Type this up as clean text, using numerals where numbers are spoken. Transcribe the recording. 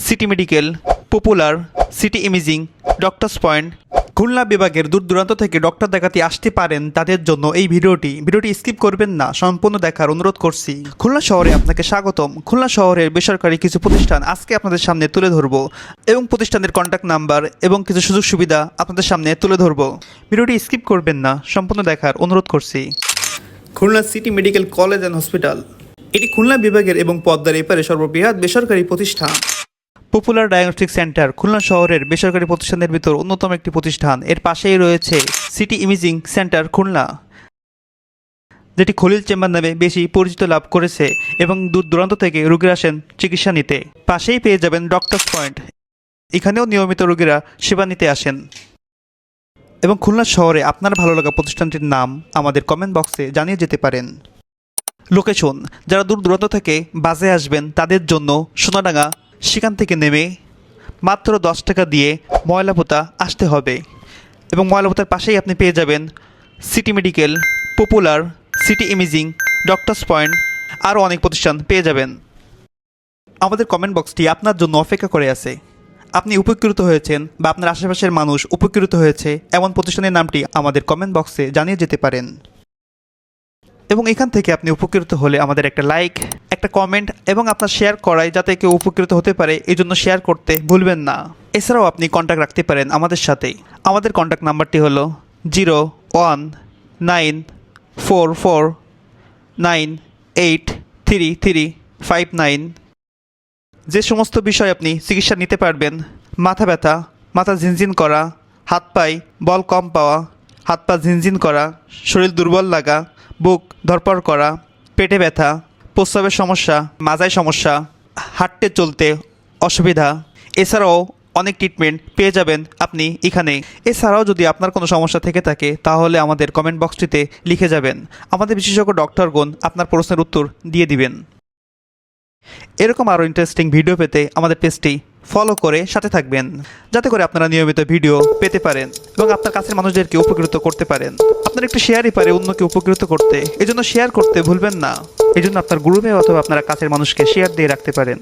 City medical, popular, city imaging, doctors point, Khulna বিভাগের দূর দূরান্ত থেকে ডক্টর দেখাতে আসতে পারেন তাদের জন্য এই ভিডিওটি স্কিপ করবেন না, সম্পূর্ণ দেখার অনুরোধ করছি। খুলনা শহরে আপনাকে স্বাগতম। খুলনা শহরের বেসরকারি কিছু প্রতিষ্ঠান আজকে আপনাদের সামনে তুলে ধরব এবং প্রতিষ্ঠানের কন্ট্যাক্ট নাম্বার এবং কিছু সুযোগ সুবিধা আপনাদের সামনে তুলে ধরব। ভিডিওটি স্কিপ করবেন না, সম্পূর্ণ দেখার অনুরোধ করছি। Khulna city medical college and hospital, এটি খুলনা বিভাগের এবং পদ্মার এপারে সর্ববৃহৎ বেসরকারি প্রতিষ্ঠান। পপুলার ডায়াগনস্টিক সেন্টার খুলনা শহরের বেসরকারি প্রতিষ্ঠানের ভিতর অন্যতম একটি প্রতিষ্ঠান। এর পাশেই রয়েছে সিটি ইমেজিং সেন্টার খুলনা, যেটি খলিল চেম্বার নামে বেশি পরিচিত লাভ করেছে এবং দূর দূরান্ত থেকে রোগীরা আসেন চিকিৎসা নিতে। পাশেই পেয়ে যাবেন ডক্টরস পয়েন্ট, এখানেও নিয়মিত রোগীরা সেবা নিতে আসেন। এবং খুলনা শহরে আপনার ভালো লাগা প্রতিষ্ঠানটির নাম আমাদের কমেন্ট বক্সে জানিয়ে যেতে পারেন। লোকেশন, যারা দূর দূরান্ত থেকে বাসে আসবেন তাদের জন্য সোনাডাঙ্গা, সেখান থেকে নেমে মাত্র 10 টাকা দিয়ে ময়লাপোতা আসতে হবে এবং ময়লাপোতার পাশেই আপনি পেয়ে যাবেন city medical, popular, city imaging, doctors point, আরও অনেক প্রতিষ্ঠান পেয়ে যাবেন। আমাদের কমেন্ট বক্সটি আপনার জন্য অপেক্ষা করে আছে। আপনি উপকৃত হয়েছেন বা আপনার আশেপাশের মানুষ উপকৃত হয়েছে এমন প্রতিষ্ঠানের নামটি আমাদের কমেন্ট বক্সে জানিয়ে যেতে পারেন। এবং এখান থেকে আপনি উপকৃত হলে আমাদের একটা লাইক, একটা কমেন্ট এবং আপনার শেয়ার করায় যাতে কেউ উপকৃত হতে পারে এই জন্য শেয়ার করতে ভুলবেন না। এছাড়াও আপনি কন্ট্যাক্ট রাখতে পারেন আমাদের সাথে। আমাদের কন্ট্যাক্ট নাম্বারটি হলো 01944983359। যে সমস্ত বিষয় আপনি চিকিৎসা নিতে পারবেন: মাথা ব্যথা, মাথা ঝিনঝিন করা, হাত পায়ে বল কম পাওয়া, হাত পা ঝিনঝিন করা, শরীর দুর্বল লাগা, বুক ধরপড় করা, পেটে ব্যথা, প্রস্রাবের সমস্যা, মাজায় সমস্যা, হাঁটতে চলতে অসুবিধা, এছাড়াও অনেক ট্রিটমেন্ট পেয়ে যাবেন আপনি এখানে। এছাড়াও যদি আপনার কোনো সমস্যা থেকে থাকে তাহলে আমাদের কমেন্ট বক্সটিতে লিখে যাবেন, আমাদের বিশেষজ্ঞ ডক্টরগণ আপনার প্রশ্নের উত্তর দিয়ে দিবেন। এরকম আরও ইন্টারেস্টিং ভিডিও পেতে আমাদের পেজটি ফলো করে সাথে থাকবেন, যাতে করে আপনারা নিয়মিত ভিডিও পেতে পারেন এবং আপনার কাছের মানুষদেরকে উপকৃত করতে পারেন। আপনার একটু শেয়ারই পারে অন্যকে উপকৃত করতে, এজন্য শেয়ার করতে ভুলবেন না। এজন্য আপনার গ্রুপে অথবা আপনারা কাছের মানুষকে শেয়ার দিয়ে রাখতে পারেন।